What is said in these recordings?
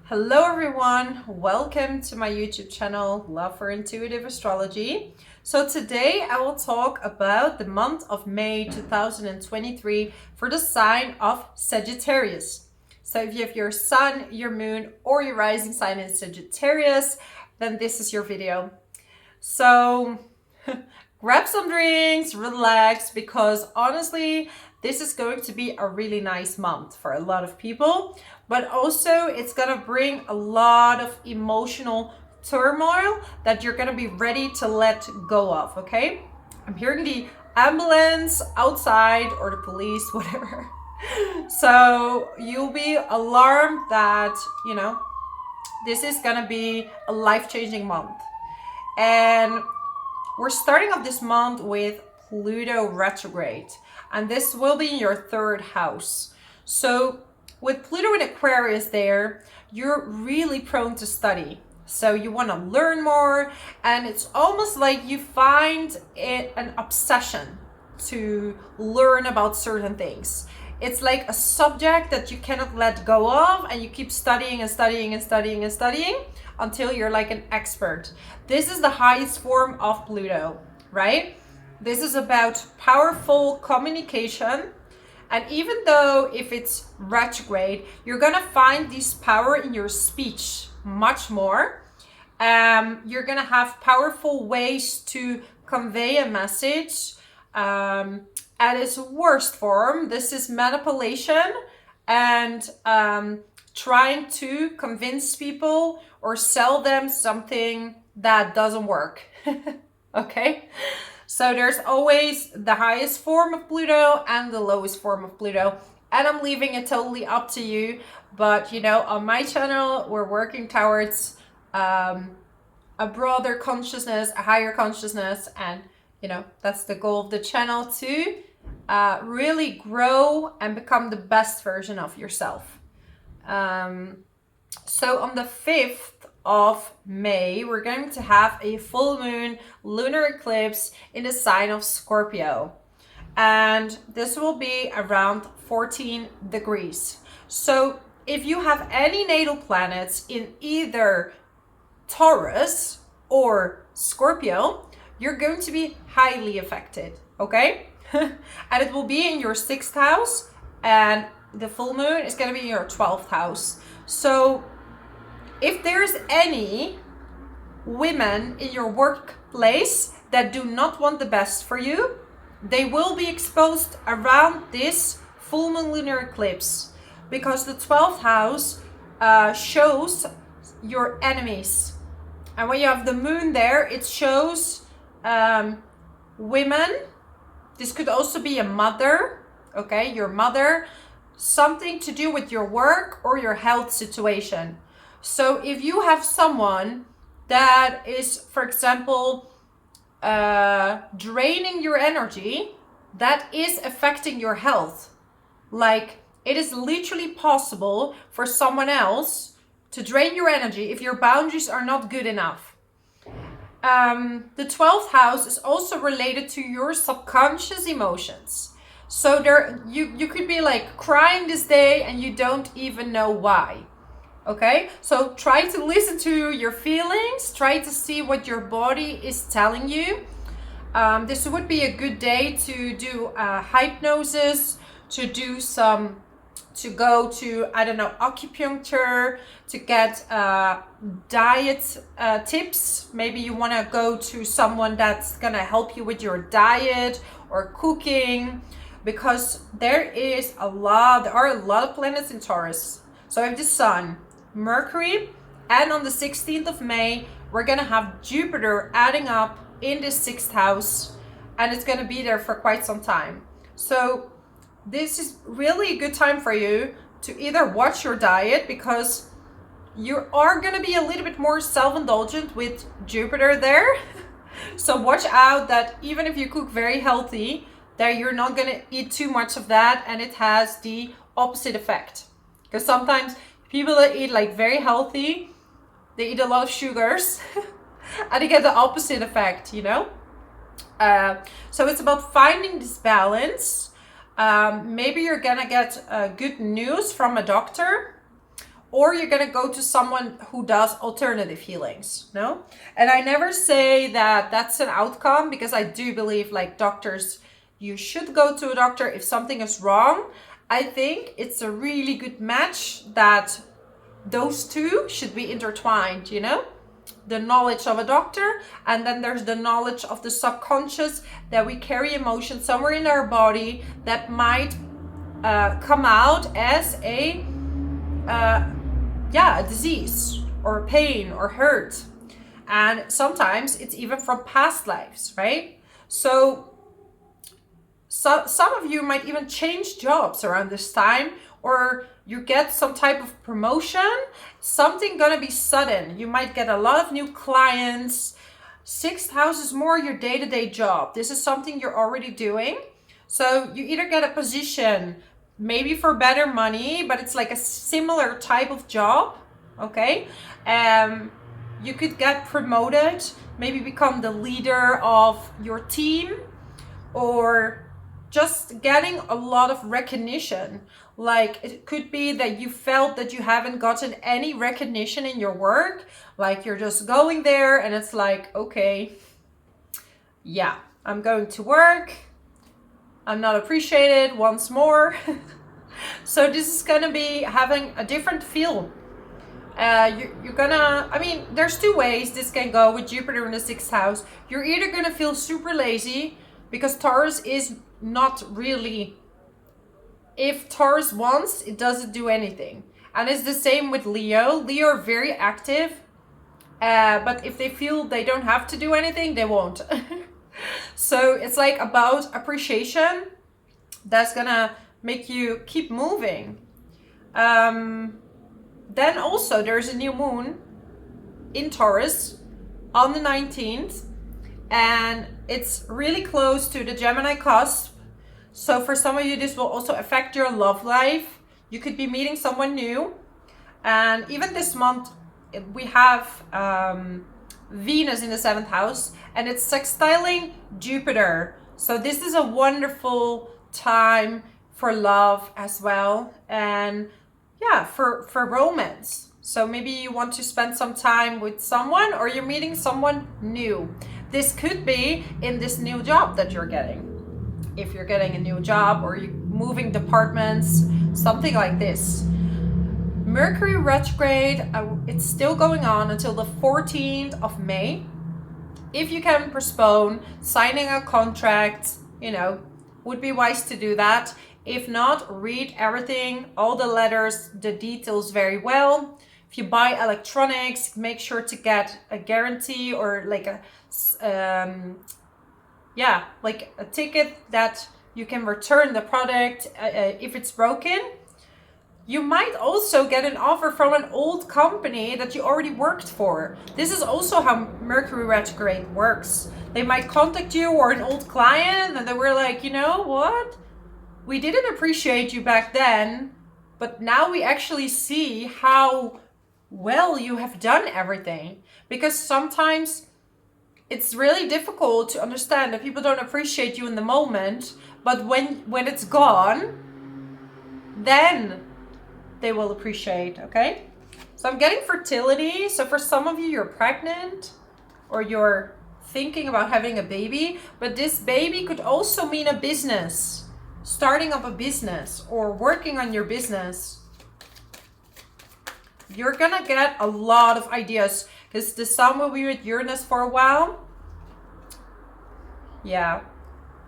Hello everyone, welcome to my YouTube channel, Love for Intuitive Astrology. So today I will talk about the month of May 2023 for the sign of Sagittarius. So if you have your sun, your moon, or your rising sign in Sagittarius, then this is your video. So grab some drinks, relax, because honestly, this is going to be a really nice month for a lot of people, but also it's gonna bring a lot of emotional turmoil that you're gonna be ready to let go of, okay? I'm hearing the ambulance outside or the police, whatever. So you'll be alarmed that, this is gonna be a life-changing month. And we're starting off this month with Pluto Retrograde, and this will be in your third house. So with Pluto in Aquarius there, you're really prone to study. So you want to learn more, and it's almost like you find it an obsession to learn about certain things. It's like a subject that you cannot let go of, and you keep studying and studying and studying and studying until you're like an expert. This is the highest form of Pluto, right? This is about powerful communication. And even though if it's retrograde, you're gonna find this power in your speech much more. You're gonna have powerful ways to convey a message. At its worst form, this is manipulation and trying to convince people or sell them something that doesn't work. Okay? So there's always the highest form of Pluto and the lowest form of Pluto. And I'm leaving it totally up to you. But, on my channel, we're working towards a broader consciousness, a higher consciousness. And, that's the goal of the channel, to really grow and become the best version of yourself. So on the 5th of May, we're going to have a full moon lunar eclipse in the sign of Scorpio. And this will be around 14 degrees. So if you have any natal planets in either Taurus or Scorpio, you're going to be highly affected, okay? And it will be in your 6th house, and the full moon is going to be in your 12th house. So if there's any women in your workplace that do not want the best for you, they will be exposed around this full moon lunar eclipse, because the 12th house shows your enemies. And when you have the moon there, it shows women. This could also be a mother, okay, your mother, something to do with your work or your health situation. So if you have someone that is, for example, draining your energy, that is affecting your health. Like, it is literally possible for someone else to drain your energy if your boundaries are not good enough. The 12th house is also related to your subconscious emotions. So there, you could be like crying this day and you don't even know why. Okay, so try to listen to your feelings, try to see what your body is telling you. This would be a good day to do hypnosis, to go to, acupuncture, to get diet tips. Maybe you want to go to someone that's going to help you with your diet or cooking, because there are a lot of planets in Taurus. So I have the sun, Mercury, and on the 16th of May, we're going to have Jupiter adding up in the 6th house, and it's going to be there for quite some time. So this is really a good time for you to either watch your diet, because you are going to be a little bit more self-indulgent with Jupiter there. So watch out that even if you cook very healthy, that you're not going to eat too much of that, and it has the opposite effect. Because sometimes people that eat like very healthy, they eat a lot of sugars and they get the opposite effect, So it's about finding this balance. Maybe you're gonna get good news from a doctor, or you're going to go to someone who does alternative healings, no? And I never say that that's an outcome, because I do believe, like, doctors, you should go to a doctor if something is wrong. I think it's a really good match that those two should be intertwined, you know? The knowledge of a doctor, and then there's the knowledge of the subconscious, that we carry emotions somewhere in our body that might come out as a disease or pain or hurt. And sometimes it's even from past lives, right? So some of you might even change jobs around this time, or you get some type of promotion, something gonna be sudden. You might get a lot of new clients. 6th house is more your day-to-day job. This is something you're already doing. So you either get a position, maybe for better money, but it's like a similar type of job, okay? You could get promoted, maybe become the leader of your team, or just getting a lot of recognition. Like, it could be that you felt that you haven't gotten any recognition in your work. Like, you're just going there and it's like, okay, yeah, I'm going to work, I'm not appreciated once more. So this is gonna be having a different feel. You're gonna, I mean, there's two ways this can go with Jupiter in the 6th house. You're either gonna feel super lazy, because Taurus is not really, if Taurus wants, it doesn't do anything. And it's the same with Leo. Leo are very active, but if they feel they don't have to do anything, they won't. So it's like about appreciation that's gonna make you keep moving. Then also there's a new moon in Taurus on the 19th, and it's really close to the Gemini cusp. So for some of you, this will also affect your love life. You could be meeting someone new. And even this month, we have Venus in the 7th house, and it's sextiling Jupiter. So this is a wonderful time for love as well. And yeah, for romance. So maybe you want to spend some time with someone, or you're meeting someone new. This could be in this new job that you're getting. If you're getting a new job, or you're moving departments, something like this. Mercury retrograde, it's still going on until the 14th of May. If you can postpone signing a contract, you know, would be wise to do that. If not, read everything, all the letters, the details very well. If you buy electronics, make sure to get a guarantee, or like like a ticket that you can return the product if it's broken. You might also get an offer from an old company that you already worked for. This is also how Mercury retrograde works. They might contact you, or an old client, and they were like, you know what? We didn't appreciate you back then, but now we actually see how well you have done everything. Because sometimes it's really difficult to understand that people don't appreciate you in the moment, but when it's gone, then they will appreciate, okay? So I'm getting fertility. So for some of you, you're pregnant, or you're thinking about having a baby, but this baby could also mean a business, starting up a business, or working on your business. You're gonna get a lot of ideas, because the sun will be with Uranus for a while. Yeah.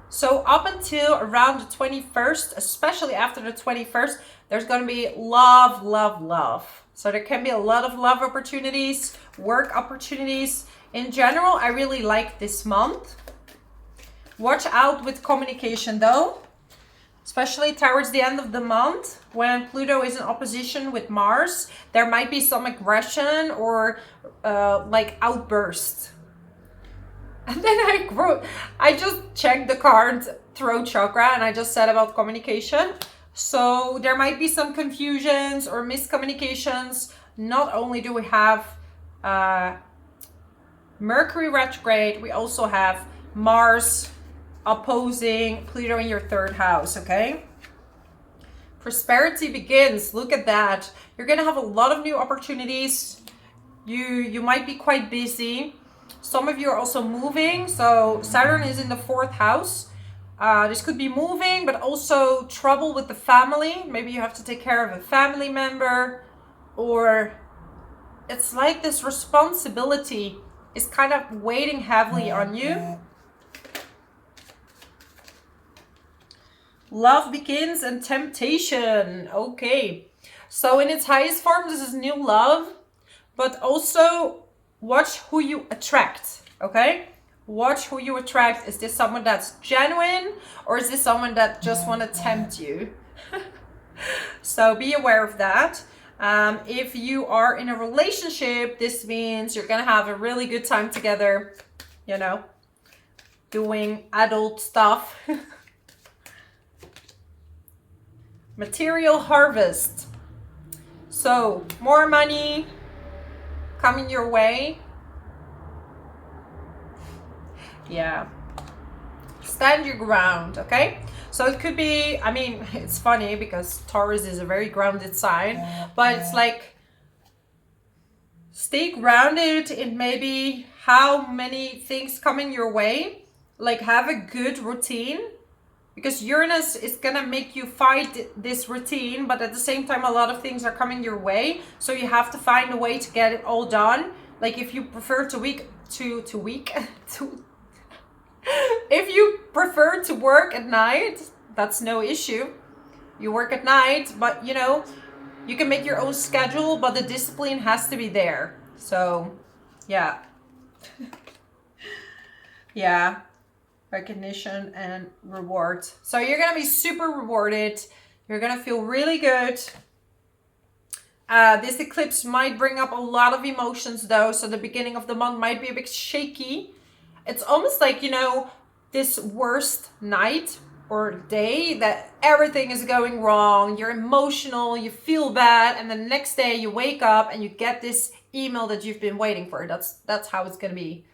So up until around the 21st, especially after the 21st, there's going to be love, love, love. So there can be a lot of love opportunities, work opportunities. In general, I really like this month. Watch out with communication though, especially towards the end of the month when Pluto is in opposition with Mars. There might be some aggression or like outburst. And then I just checked the card throat chakra, and I just said about communication. So there might be some confusions or miscommunications. Not only do we have Mercury retrograde, we also have Mars opposing Pluto in your 3rd house, okay? Prosperity begins. Look at that. You're going to have a lot of new opportunities. You might be quite busy. Some of you are also moving. So Saturn is in the 4th house. This could be moving, but also trouble with the family. Maybe you have to take care of a family member, or it's like this responsibility is kind of weighing heavily on you. Love begins and temptation. Okay. So in its highest form, this is new love, but also watch who you attract. Okay. Watch who you attract. Is this someone that's genuine, or is this someone that just want to tempt you? So be aware of that. If you are in a relationship, this means you're gonna have a really good time together, you know, doing adult stuff. Material harvest. So more money coming your way. Yeah. Stand your ground, okay? So it could be, I mean, it's funny because Taurus is a very grounded sign, but it's like, stay grounded in maybe how many things coming your way. Like, have a good routine, because Uranus is gonna make you fight this routine, but at the same time, a lot of things are coming your way. So you have to find a way to get it all done. Like, if you prefer if you prefer to work at night, that's no issue. You work at night, but you know, you can make your own schedule, but the discipline has to be there. So, yeah. Yeah. Recognition and reward. So you're going to be super rewarded. You're going to feel really good. This eclipse might bring up a lot of emotions though. So the beginning of the month might be a bit shaky. It's almost like, you know, this worst night or day that everything is going wrong. You're emotional, you feel bad, and the next day you wake up and you get this email that you've been waiting for. That's how it's gonna be.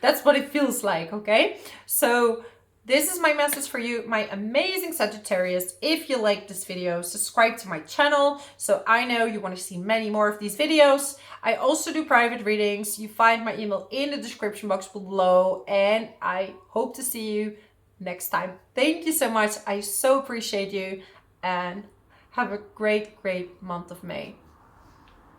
That's what it feels like, okay? So this is my message for you, my amazing Sagittarius. If you like this video, subscribe to my channel so I know you want to see many more of these videos. I also do private readings. You find my email in the description box below, and I hope to see you next time. Thank you so much. I so appreciate you, and have a great month of May.